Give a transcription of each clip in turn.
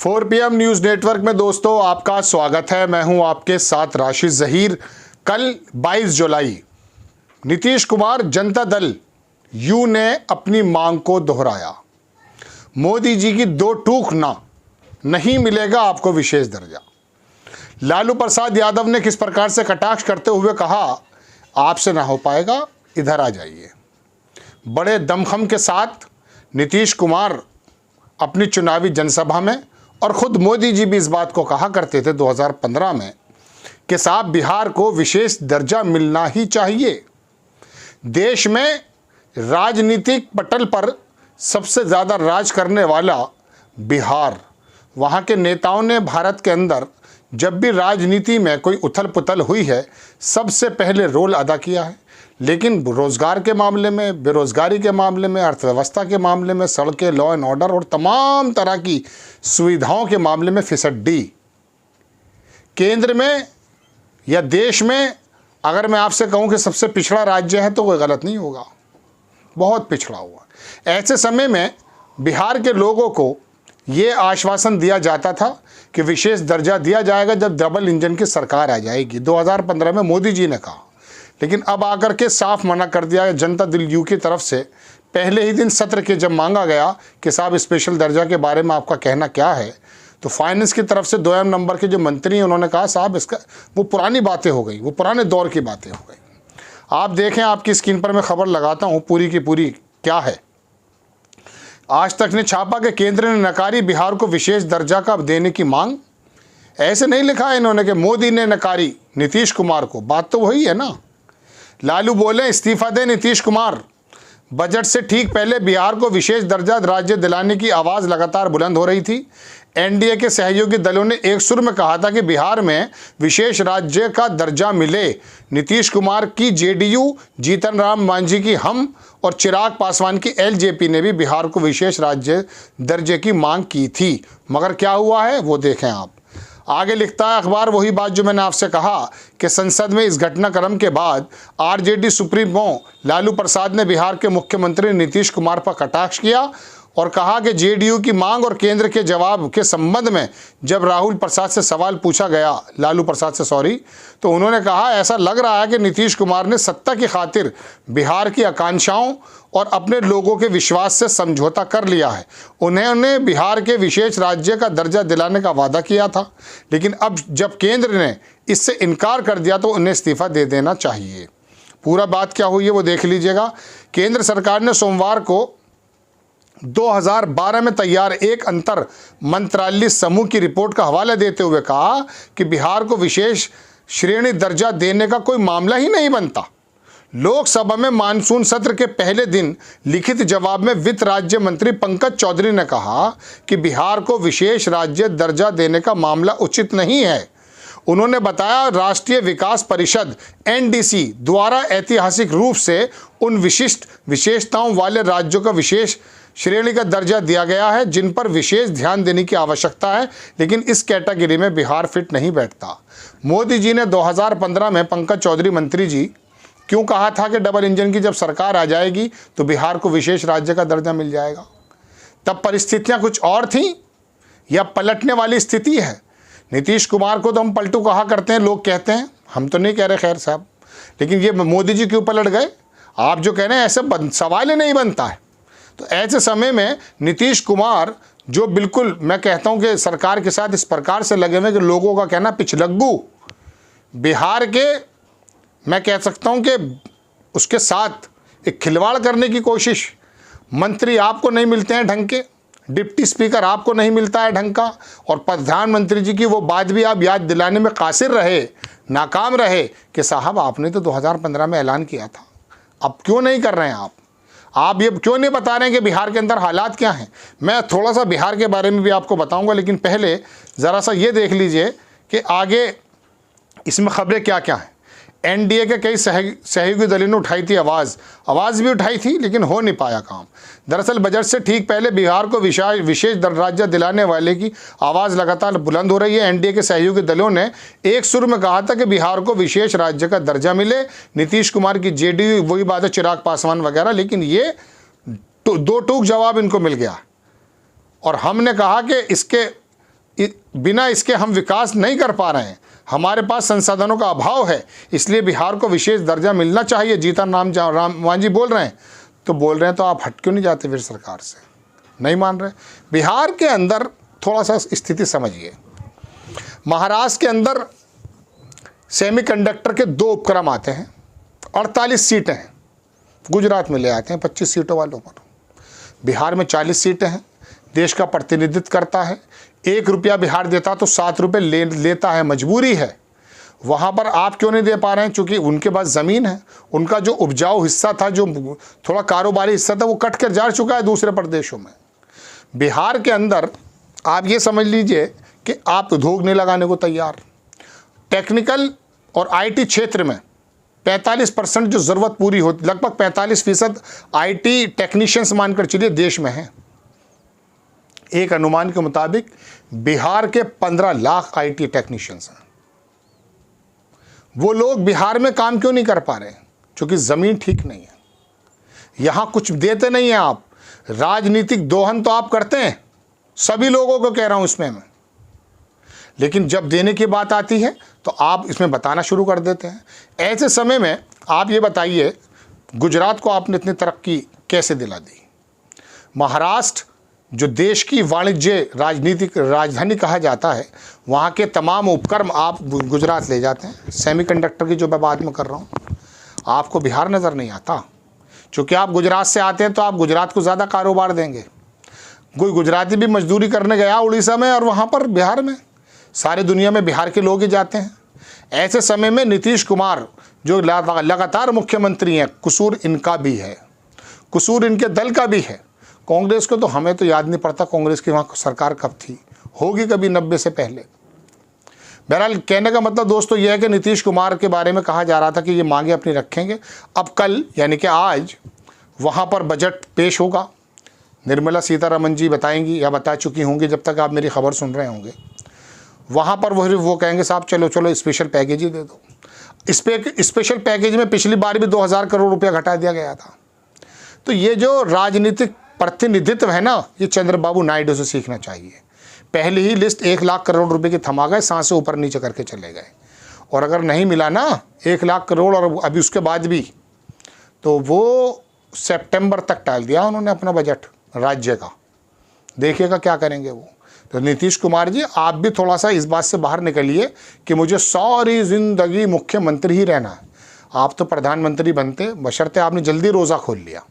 4 PM news network में दोस्तों आपका स्वागत है। मैं हूं आपके साथ राशिद ज़हीर। कल 22 जुलाई नीतीश कुमार जनता दल यू ने अपनी मांग को दोहराया। मोदी जी की दो टूक ना, नहीं मिलेगा आपको विशेष दर्जा। लालू प्रसाद यादव ने किस प्रकार से कटाक्ष करते हुए कहा, आपसे ना हो पाएगा, इधर आ जाइए। बड़े दमखम के साथ नीतीश कुमार अपनी चुनावी जनसभा में, और ख़ुद मोदी जी भी इस बात को कहा करते थे 2015 में कि साहब बिहार को विशेष दर्जा मिलना ही चाहिए। देश में राजनीतिक पटल पर सबसे ज़्यादा राज करने वाला बिहार, वहाँ के नेताओं ने भारत के अंदर जब भी राजनीति में कोई उथल पुथल हुई है सबसे पहले रोल अदा किया है। लेकिन रोज़गार के मामले में, बेरोज़गारी के मामले में, अर्थव्यवस्था के मामले में, सड़कें, लॉ एंड ऑर्डर और तमाम तरह की सुविधाओं के मामले में फिसड्डी। केंद्र में या देश में अगर मैं आपसे कहूं कि सबसे पिछड़ा राज्य है तो कोई गलत नहीं होगा, बहुत पिछड़ा हुआ। ऐसे समय में बिहार के लोगों को ये आश्वासन दिया जाता था कि विशेष दर्जा दिया जाएगा जब डबल इंजन की सरकार आ जाएगी। 2015 में मोदी जी ने कहा, लेकिन अब आकर के साफ मना कर दिया जनता दल यू की तरफ से। पहले ही दिन सत्र के जब मांगा गया कि साहब स्पेशल दर्जा के बारे में आपका कहना क्या है, तो फाइनेंस की तरफ से 2 नंबर के जो मंत्री हैं उन्होंने कहा साहब इसका वो पुरानी बातें हो गई, वो पुराने दौर की बातें हो गई। आप देखें, आपकी स्क्रीन पर मैं खबर लगाता हूँ पूरी की पूरी क्या है। आज तक ने छापा कि केंद्र ने नकारी बिहार को विशेष दर्जा का देने की मांग। ऐसे नहीं लिखा है इन्होंने कि मोदी ने नकारी नीतीश कुमार को, बात तो वही है ना। लालू बोले इस्तीफा दे नीतीश कुमार। बजट से ठीक पहले बिहार को विशेष दर्जा राज्य दिलाने की आवाज़ लगातार बुलंद हो रही थी। एनडीए के सहयोगी दलों ने एक सुर में कहा था कि बिहार में विशेष राज्य का दर्जा मिले। नीतीश कुमार की जेडीयू, जीतन राम मांझी की हम और चिराग पासवान की एलजेपी ने भी बिहार को विशेष राज्य दर्जे की मांग की थी। मगर क्या हुआ है वो देखें आप। आगे लिखता है अखबार वही बात जो मैंने आपसे कहा कि संसद में इस घटनाक्रम के बाद आरजेडी सुप्रीमो लालू प्रसाद ने बिहार के मुख्यमंत्री नीतीश कुमार पर कटाक्ष किया और कहा कि जेडीयू की मांग और केंद्र के जवाब के संबंध में जब राहुल प्रसाद से सवाल पूछा गया, लालू प्रसाद से सॉरी, तो उन्होंने कहा ऐसा लग रहा है कि नीतीश कुमार ने सत्ता की खातिर बिहार की आकांक्षाओं और अपने लोगों के विश्वास से समझौता कर लिया है। उन्होंने बिहार के विशेष राज्य का दर्जा दिलाने का वादा किया था, लेकिन अब जब केंद्र ने इससे इनकार कर दिया तो उन्हें इस्तीफा दे देना चाहिए। पूरा बात क्या हुई है वो देख लीजिएगा। केंद्र सरकार ने सोमवार को 2012 में तैयार एक अंतर मंत्रालय समूह की रिपोर्ट का हवाला देते हुए कहा कि बिहार को विशेष श्रेणी दर्जा देने का कोई मामला ही नहीं बनता। लोकसभा में मानसून सत्र के पहले दिन लिखित जवाब में वित्त राज्य मंत्री पंकज चौधरी ने कहा कि बिहार को विशेष राज्य दर्जा देने का मामला उचित नहीं है। उन्होंने बताया राष्ट्रीय विकास परिषद एनडीसी द्वारा ऐतिहासिक रूप से उन विशिष्ट विशेषताओं वाले राज्यों का विशेष श्रेणी का दर्जा दिया गया है जिन पर विशेष ध्यान देने की आवश्यकता है, लेकिन इस कैटेगरी में बिहार फिट नहीं बैठता। मोदी जी ने 2015 में पंकज चौधरी मंत्री जी क्यों कहा था कि डबल इंजन की जब सरकार आ जाएगी तो बिहार को विशेष राज्य का दर्जा मिल जाएगा। तब परिस्थितियां कुछ और थीं या पलटने वाली स्थिति है। नीतीश कुमार को तो हम पलटू कहा करते हैं, लोग कहते हैं, हम तो नहीं कह रहे खैर साहब, लेकिन ये मोदी जी क्यों पलट गए आप जो कह रहे हैं, ऐसे सवाल ही नहीं बनता है। तो ऐसे समय में नीतीश कुमार जो बिल्कुल मैं कहता हूं कि सरकार के साथ इस प्रकार से लगे हुए कि लोगों का कहना पिछलग्गू, बिहार के मैं कह सकता हूं कि उसके साथ एक खिलवाड़ करने की कोशिश। मंत्री आपको नहीं मिलते हैं ढंग के, डिप्टी स्पीकर आपको नहीं मिलता है ढंग का, और प्रधानमंत्री जी की वो बात भी आप याद दिलाने में कासिर रहे, नाकाम रहे कि साहब आपने तो 2015 में ऐलान किया था, अब क्यों नहीं कर रहे हैं आप ये क्यों नहीं बता रहे हैं कि बिहार के अंदर हालात क्या हैं। मैं थोड़ा सा बिहार के बारे में भी आपको बताऊंगा, लेकिन पहले ज़रा सा ये देख लीजिए कि आगे इसमें खबरें क्या क्या हैं। एनडीए के कई सहयोगी दलों ने उठाई थी आवाज़ भी उठाई थी, लेकिन हो नहीं पाया काम। दरअसल बजट से ठीक पहले बिहार को विशेष राज्य दिलाने वाले की आवाज़ लगातार बुलंद हो रही है। एनडीए के सहयोगी दलों ने एक सुर में कहा था कि बिहार को विशेष राज्य का दर्जा मिले। नीतीश कुमार की जेडीयू, वही बात है, चिराग पासवान वगैरह, लेकिन ये दो टूक जवाब इनको मिल गया। और हमने कहा कि इसके बिना इसके हम विकास नहीं कर पा रहे हैं, हमारे पास संसाधनों का अभाव है, इसलिए बिहार को विशेष दर्जा मिलना चाहिए। जीतन राम मांझी बोल रहे हैं, तो बोल रहे हैं तो आप हट क्यों नहीं जाते फिर सरकार से? नहीं मान रहे। बिहार के अंदर थोड़ा सा स्थिति समझिए। महाराष्ट्र के अंदर सेमीकंडक्टर के 2 उपक्रम आते हैं, 48 सीटें हैं, गुजरात में ले आते हैं 25 सीटों वालों पर। बिहार में 40 सीटें हैं, देश का प्रतिनिधित्व करता है। 1 रुपया बिहार देता तो 7 रुपये लेता है, मजबूरी है। वहाँ पर आप क्यों नहीं दे पा रहे हैं? क्योंकि उनके पास ज़मीन है, उनका जो उपजाऊ हिस्सा था, जो थोड़ा कारोबारी हिस्सा था, वो कट कर जा चुका है दूसरे प्रदेशों में। बिहार के अंदर आप ये समझ लीजिए कि आप उद्योग नहीं लगाने को तैयार। टेक्निकल और IT क्षेत्र में 45% जो ज़रूरत पूरी होती, लगभग 45% IT टेक्नीशियंस मानकर चलिए देश में हैं। एक अनुमान के मुताबिक बिहार के 15 लाख IT टेक्नीशियंस हैं। वो लोग बिहार में काम क्यों नहीं कर पा रहे? क्योंकि ज़मीन ठीक नहीं है, यहाँ कुछ देते नहीं हैं आप। राजनीतिक दोहन तो आप करते हैं, सभी लोगों को कह रहा हूँ इसमें मैं, लेकिन जब देने की बात आती है तो आप इसमें बताना शुरू कर देते हैं। ऐसे समय में आप ये बताइए, गुजरात को आपने इतनी तरक्की कैसे दिला दी? महाराष्ट्र जो देश की वाणिज्य राजनीतिक राजधानी कहा जाता है, वहाँ के तमाम उपक्रम आप गुजरात ले जाते हैं। सेमीकंडक्टर की जो मैं बात में कर रहा हूँ, आपको बिहार नज़र नहीं आता। चूँकि आप गुजरात से आते हैं तो आप गुजरात को ज़्यादा कारोबार देंगे। कोई गुजराती भी मजदूरी करने गया उड़ीसा में और वहाँ पर बिहार में, सारी दुनिया में बिहार के लोग ही जाते हैं। ऐसे समय में नीतीश कुमार जो लगातार मुख्यमंत्री हैं, कसूर इनका भी है, कसूर इनके दल का भी है। कांग्रेस को तो हमें तो याद नहीं पड़ता कांग्रेस की वहाँ सरकार कब थी, होगी कभी 90 से पहले। बहरहाल कहने का मतलब दोस्तों ये है कि नीतीश कुमार के बारे में कहा जा रहा था कि ये मांगे अपनी रखेंगे। अब कल यानी कि आज वहाँ पर बजट पेश होगा। निर्मला सीतारमण जी बताएंगी या बता चुकी होंगी जब तक आप मेरी खबर सुन रहे होंगे। वहाँ पर वो कहेंगे साहब चलो स्पेशल पैकेज ही दे दो। स्पेशल पैकेज में पिछली बार भी 2000 करोड़ रुपया घटा दिया गया था। तो ये जो राजनीतिक प्रतिनिधित्व है ना, ये चंद्रबाबू नायडू से सीखना चाहिए। पहली ही लिस्ट 1 लाख करोड़ रुपए की थमा गए, सांसें ऊपर नीचे करके चले गए। और अगर नहीं मिला ना 1 लाख करोड़ और अभी उसके बाद भी, तो वो सितंबर तक टाल दिया उन्होंने अपना बजट राज्य का। देखिएगा क्या करेंगे वो। तो नीतीश कुमार जी, आप भी थोड़ा सा इस बात से बाहर निकलिए कि मुझे सारी ज़िंदगी मुख्यमंत्री ही रहना है। आप तो प्रधानमंत्री बनते, बशर्ते आपने जल्दी रोज़ा खोल लिया।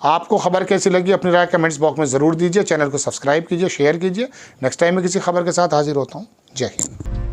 आपको खबर कैसी लगी अपनी राय कमेंट्स बॉक्स में ज़रूर दीजिए। चैनल को सब्सक्राइब कीजिए, शेयर कीजिए। नेक्स्ट टाइम मैं किसी खबर के साथ हाजिर होता हूँ। जय हिंद।